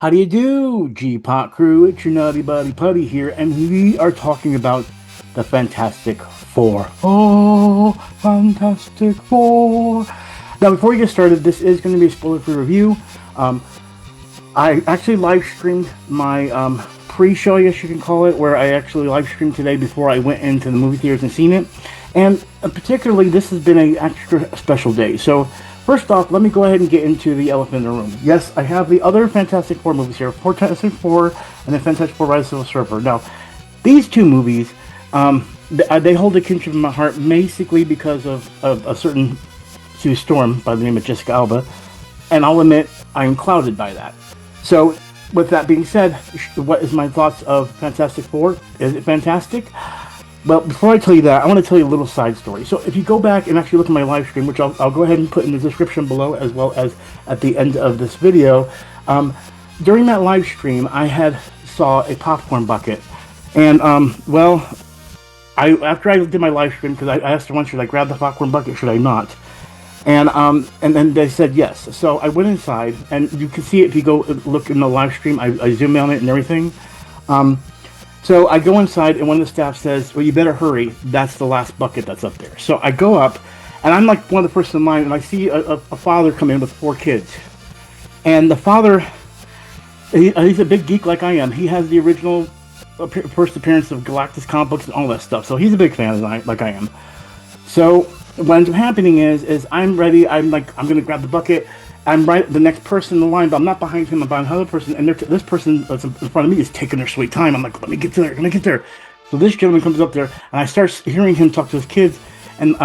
How do you do, G-Pot crew? It's your Nutty Buddy Putty here, and we are talking about the Fantastic Four. Oh, Fantastic Four! Now, before we get started, this is going to be a spoiler-free review. Um, I actually live streamed my pre-show, I guess you can call it, where I actually live streamed today before I went into the movie theaters and seen it. And particularly, this has been an extra special day. So, first off, let me go ahead and get into the elephant in the room. Yes, I have the other Fantastic Four movies here, Fantastic Four and the Fantastic Four Rise of the Surfer. Now, these two movies, they hold a kinship in my heart, basically because of a certain Sue Storm by the name of Jessica Alba, and I'll admit I am clouded by that. So, with that being said, what is my thoughts of Fantastic Four? Is it fantastic? Well, before I tell you that, I want to tell you a little side story. So, if you go back and actually look at my live stream, which I'll go ahead and put in the description below as well as at the end of this video, during that live stream, I had saw a popcorn bucket, and well, I after I did my live stream because I asked her once, should I grab the popcorn bucket? Should I not? And then they said yes. So I went inside, and you can see it if you go look in the live stream. I zoom in on it and everything. Um, so I go inside, and one of the staff says, "Well, you better hurry. That's the last bucket that's up there." So I go up, and I'm like one of the first in line, and I see a father come in with four kids, and the father, he's a big geek like I am. He has the original first appearance of Galactus comic books and all that stuff. So he's a big fan of like I am. So what ends up happening is I'm ready. I'm like, I'm gonna grab the bucket. I'm right the next person in the line, but I'm not behind him. I'm behind another person, and this person that's in front of me is taking their sweet time. I'm like, let me get to there. Let me get there. So this gentleman comes up there, and I start hearing him talk to his kids and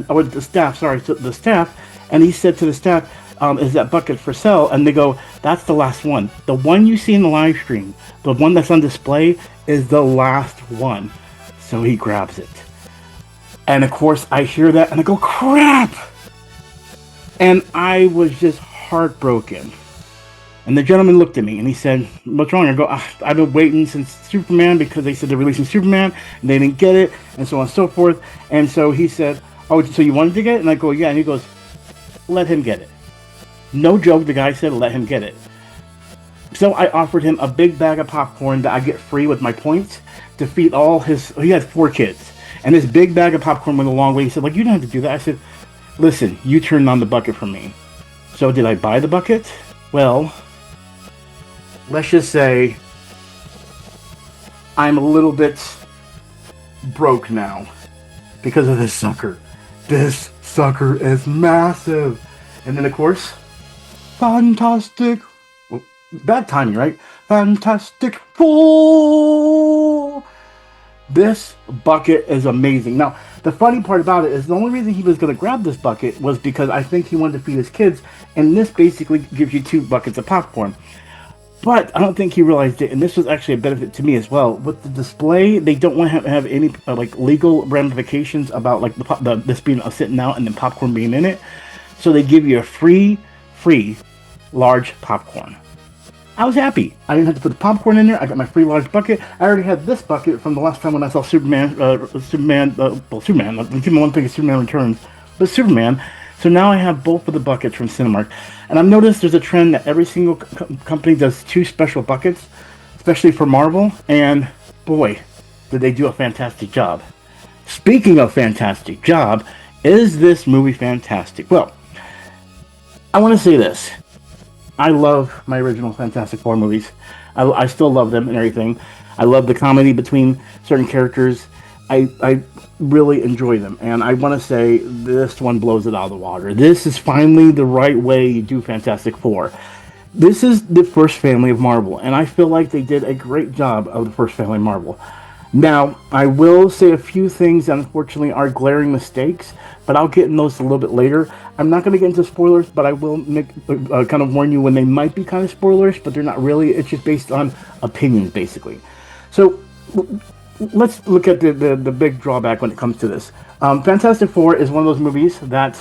or the staff. Sorry, to the staff, and he said to the staff, "Is that bucket for sale?" And they go, "That's the last one. The one you see in the live stream, the one that's on display, is the last one." So he grabs it. And of course, I hear that and I go, crap! And I was just heartbroken. And the gentleman looked at me and he said, "What's wrong?" I go, "I've been waiting since Superman because they said they're releasing Superman and they didn't get it," and so on and so forth. And so he said, "Oh, so you wanted to get it?" And I go, "Yeah." And he goes, "Let him get it." No joke, the guy said, "Let him get it." So I offered him a big bag of popcorn that I get free with my points to feed all his. He had four kids. And this big bag of popcorn went a long way. He said, like, "You don't have to do that." I said, "Listen, you turned on the bucket for me." So did I buy the bucket? Well, let's just say I'm a little bit broke now because of this sucker. This sucker is massive. And then, of course, fantastic. Well, bad timing, right? Fantastic Four. This bucket is amazing. Now, the funny part about it is the only reason he was going to grab this bucket was because I think he wanted to feed his kids, and this basically gives you two buckets of popcorn. But I don't think he realized it, and this was actually a benefit to me as well. With the display, they don't want to have any like legal ramifications about like this being sitting out and then popcorn being in it. So they give you a free large popcorn. I was happy. I didn't have to put the popcorn in there. I got my free large bucket. I already had this bucket from the last time when I saw Superman. Superman. I'm keeping one thing of Superman Returns, but Superman. So now I have both of the buckets from Cinemark, and I've noticed there's a trend that every single company does two special buckets, especially for Marvel. And boy, did they do a fantastic job. Speaking of fantastic job, is this movie fantastic? Well, I want to say this. I love my original Fantastic Four movies. I still love them and everything. I love the comedy between certain characters. I really enjoy them. And I want to say this one blows it out of the water. This is finally the right way you do Fantastic Four. This is the first family of Marvel. And I feel like they did a great job of the first family of Marvel. Now, I will say a few things that unfortunately are glaring mistakes, but I'll get in those a little bit later. I'm not going to get into spoilers, but I will make kind of warn you when they might be kind of spoilers, but they're not really. It's just based on opinions, basically. So let's look at the big drawback when it comes to this. Fantastic Four is one of those movies that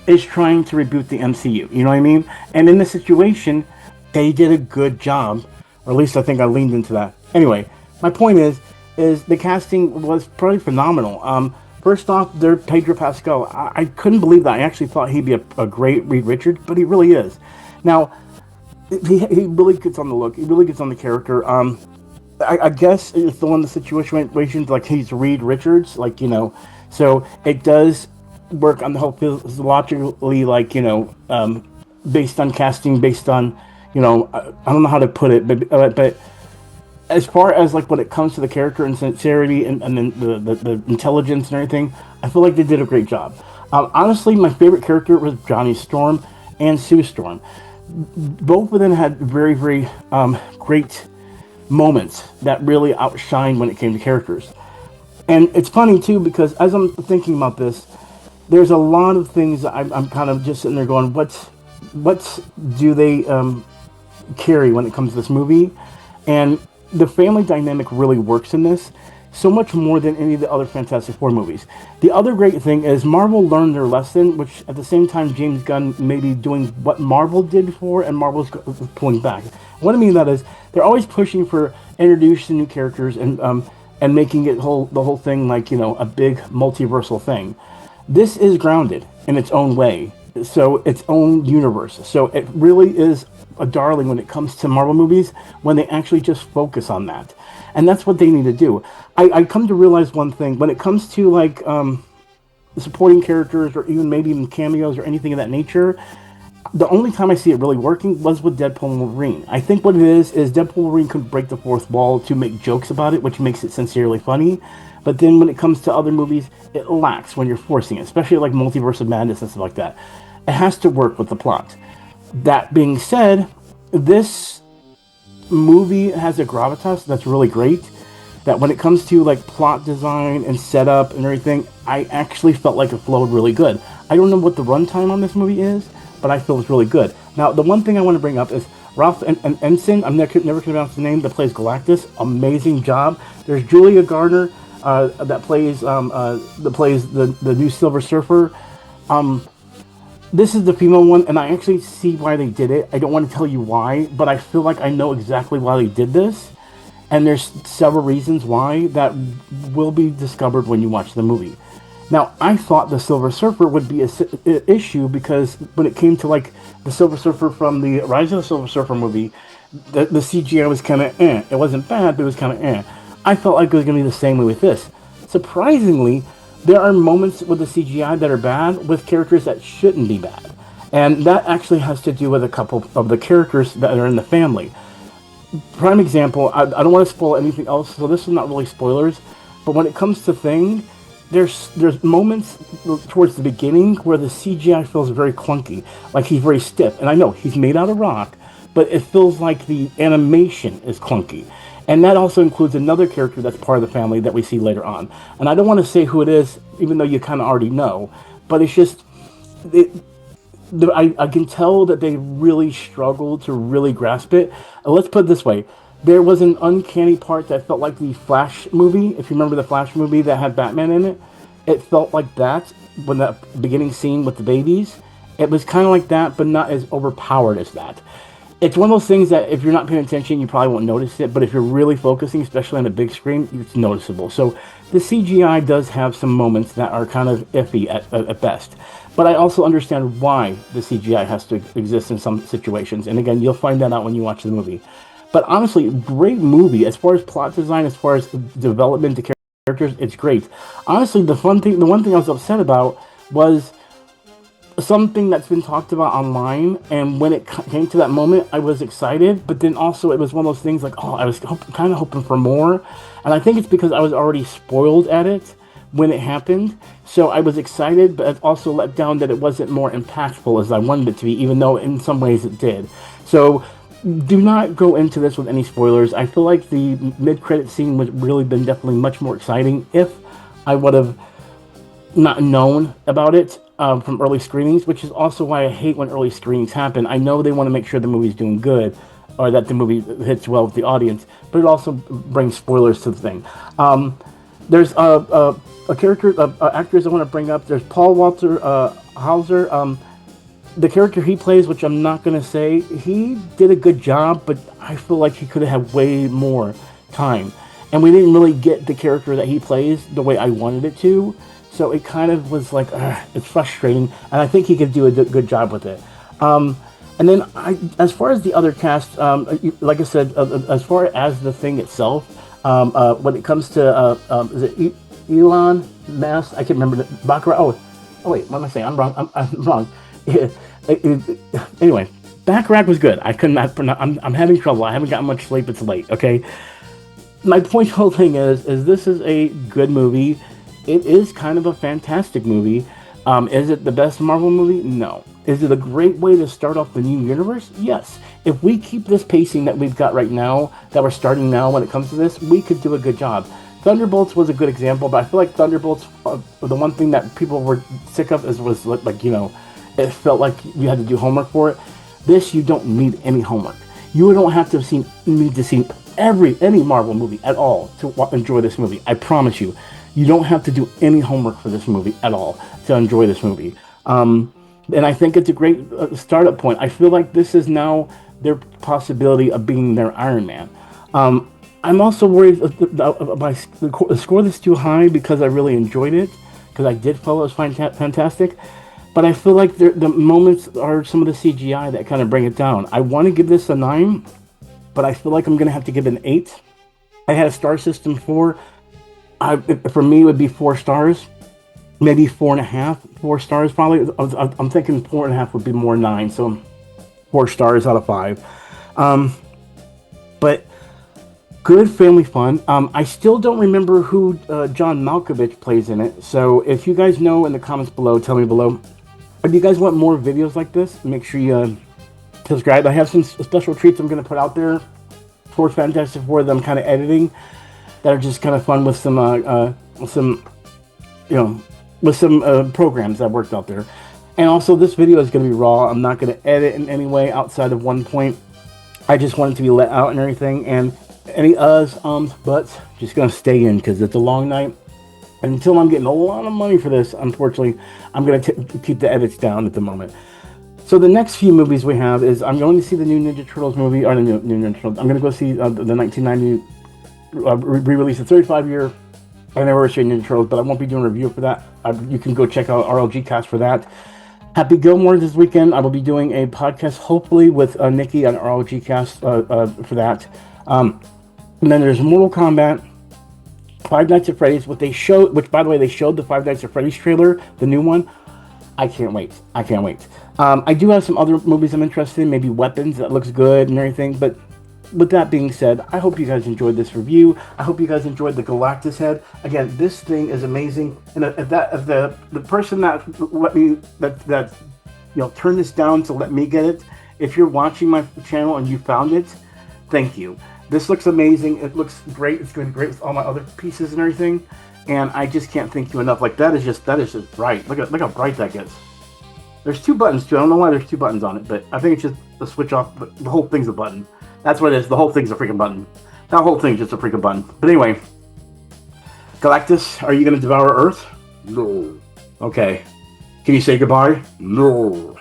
is trying to reboot the MCU. You know what I mean? And in this situation, they did a good job, or at least I think I leaned into that. Anyway, my point is the casting was pretty phenomenal. First off, there's Pedro Pascal. I couldn't believe that. I actually thought he'd be a great Reed Richards, but he really is. Now, he really gets on the look. He really gets on the character. I guess it's the one of the situations like he's Reed Richards, like so it does work on the whole physiologically, like based on casting, based on I don't know how to put it, but as far as like when it comes to the character and sincerity and then the intelligence and everything, I feel like they did a great job. Honestly, my favorite character was Johnny Storm and Sue Storm. Both of them had very, very great moments that really outshine when it came to characters. And it's funny too because as I'm thinking about this, there's a lot of things that I'm kind of just sitting there going, what do they carry when it comes to this movie? And the family dynamic really works in this so much more than any of the other Fantastic Four movies. The other great thing is Marvel learned their lesson, which at the same time James Gunn may be doing what Marvel did before, and Marvel's pulling back. What I mean by that is they're always pushing for introducing new characters and making it the whole thing like a big multiversal thing. This is grounded in its own way, so its own universe. So it really is a darling when it comes to Marvel movies when they actually just focus on that, and that's what they need to do. I come to realize one thing when it comes to like supporting characters or maybe even cameos or anything of that nature. The only time I see it really working was with Deadpool and Wolverine. I think what it is Deadpool and Wolverine could break the fourth wall to make jokes about it, which makes it sincerely funny. But then when it comes to other movies, it lacks when you're forcing it, especially like Multiverse of Madness and stuff like that. It has to work with the plot. That being said, this movie has a gravitas that's really great. That when it comes to like plot design and setup and everything, I actually felt like it flowed really good. I don't know what the runtime on this movie is, but I feel it's really good. Now, the one thing I want to bring up is Ralph Ensign. I'm never going to pronounce the name. That plays Galactus. Amazing job. There's Julia Garner that plays the new Silver Surfer. This is the female one, and I actually see why they did it. I don't want to tell you why, but I feel like I know exactly why they did this. And there's several reasons why that will be discovered when you watch the movie. Now, I thought the Silver Surfer would be an issue because when it came to like the Silver Surfer from the Rise of the Silver Surfer movie, the CGI was kind of It wasn't bad, but it was kind of I felt like it was going to be the same way with this. Surprisingly, there are moments with the CGI that are bad with characters that shouldn't be bad. And that actually has to do with a couple of the characters that are in the family. Prime example, I don't want to spoil anything else, so this is not really spoilers, but when it comes to Thing, there's moments towards the beginning where the CGI feels very clunky, like he's very stiff. And I know he's made out of rock, but it feels like the animation is clunky. And that also includes another character that's part of the family that we see later on. And I don't want to say who it is, even though you kind of already know, but it's just I can tell that they really struggled to really grasp it. Let's put it this way. There was an uncanny part that felt like the Flash movie. If you remember the Flash movie that had Batman in it, it felt like that when that beginning scene with the babies. It was kind of like that, but not as overpowered as that. It's one of those things that if you're not paying attention, you probably won't notice it, but if you're really focusing, especially on a big screen, it's noticeable. So the CGI does have some moments that are kind of iffy at best. But I also understand why the CGI has to exist in some situations. And again, you'll find that out when you watch the movie. But honestly, great movie. As far as plot design, as far as development to characters, it's great. Honestly, the one thing I was upset about was something that's been talked about online, and when it came to that moment, I was excited, but then also it was one of those things like, oh, I was kind of hoping for more, and I think it's because I was already spoiled at it when it happened, so I was excited, but also let down that it wasn't more impactful as I wanted it to be, even though in some ways it did. So do not go into this with any spoilers. I feel like the mid-credit scene would really been definitely much more exciting if I would have not known about it from early screenings, which is also why I hate when early screenings happen. I know they want to make sure the movie's doing good or that the movie hits well with the audience, but it also brings spoilers to the thing. There's a character, actors I want to bring up. There's Paul Walter Hauser. The character he plays, which I'm not going to say, he did a good job, but I feel like he could have had way more time. And we didn't really get the character that he plays the way I wanted it to. So it kind of was like, it's frustrating. And I think he could do a good job with it. And then, as far as the other cast, like I said, as far as the thing itself, when it comes to, is it Elon Musk? I can't remember the Baccarat. Oh wait, what am I saying? I'm wrong. I'm wrong. Anyway, Baccarat was good. I couldn't. I'm having trouble. I haven't gotten much sleep. It's late. Okay. My point, whole thing is this is a good movie. It is kind of a fantastic movie. Is it the best Marvel movie? No. Is it a great way to start off the new universe? Yes. If we keep this pacing that we've got right now, that we're starting now when it comes to this, we could do a good job. Thunderbolts was a good example, but I feel like Thunderbolts, the one thing that people were sick of was like, it felt like you had to do homework for it. This, you don't need any homework. You don't have to need to see any Marvel movie at all to enjoy this movie. I promise you. You don't have to do any homework for this movie at all to enjoy this movie. And I think it's a great startup point. I feel like this is now their possibility of being their Iron Man. I'm also worried about my score that's too high because I really enjoyed it, because I did feel it was fantastic. But I feel like the moments are some of the CGI that kind of bring it down. I want to give this a 9, but I feel like I'm going to have to give it an 8. I had a star system 4. For me, it would be 4 stars, maybe 4.5, 4 stars probably. I'm thinking 4.5 would be more 9, so 4 stars out of 5. But good family fun. I still don't remember who John Malkovich plays in it, so if you guys know in the comments below, tell me below. If you guys want more videos like this, make sure you subscribe. I have some special treats I'm going to put out there for Fantastic Four that I'm kind of editing, that are just kind of fun with some programs that worked out there. And also, this video is going to be raw. I'm not going to edit in any way outside of one point. I just want it to be let out and everything. And any buts, just going to stay in because it's a long night. And until I'm getting a lot of money for this, unfortunately, I'm going to keep the edits down at the moment. So the next few movies we have is I'm going to see the new Ninja Turtles movie, or the new Ninja Turtles. I'm going to go see the 1990 re-release, the 35-year anniversary of Ninja Turtles, but I won't be doing a review for that. You can go check out RLG Cast for that. Happy Gilmore this weekend. I will be doing a podcast, hopefully, with Nikki on RLG Cast for that. And then there's Mortal Kombat, Five Nights at Freddy's, which, by the way, they showed the Five Nights at Freddy's trailer, the new one. I can't wait. I do have some other movies I'm interested in, maybe Weapons, that looks good and everything, but with that being said, I hope you guys enjoyed this review. I hope you guys enjoyed the Galactus head. Again, this thing is amazing. And if the person that let me turn this down to let me get it, if you're watching my channel and you found it, thank you. This looks amazing. It looks great. It's going to be great with all my other pieces and everything. And I just can't thank you enough. Like that is just bright. Look how bright that gets. There's 2 buttons too. I don't know why there's 2 buttons on it, but I think it's just a switch off. But the whole thing's a button. That's what it is. The whole thing's a freaking button. That whole thing's just a freaking button. But anyway, Galactus, are you going to devour Earth? No. Okay. Can you say goodbye? No.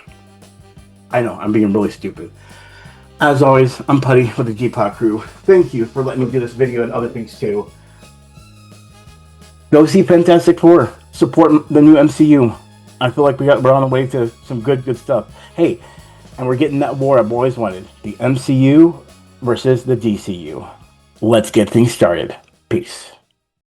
I know, I'm being really stupid. As always, I'm Putty with the G-Pot crew. Thank you for letting me do this video and other things too. Go see Fantastic Four. Support the new MCU. I feel like we're on the way to some good stuff. Hey, and we're getting that war I've always wanted. The MCU versus the DCU. Let's get things started. Peace.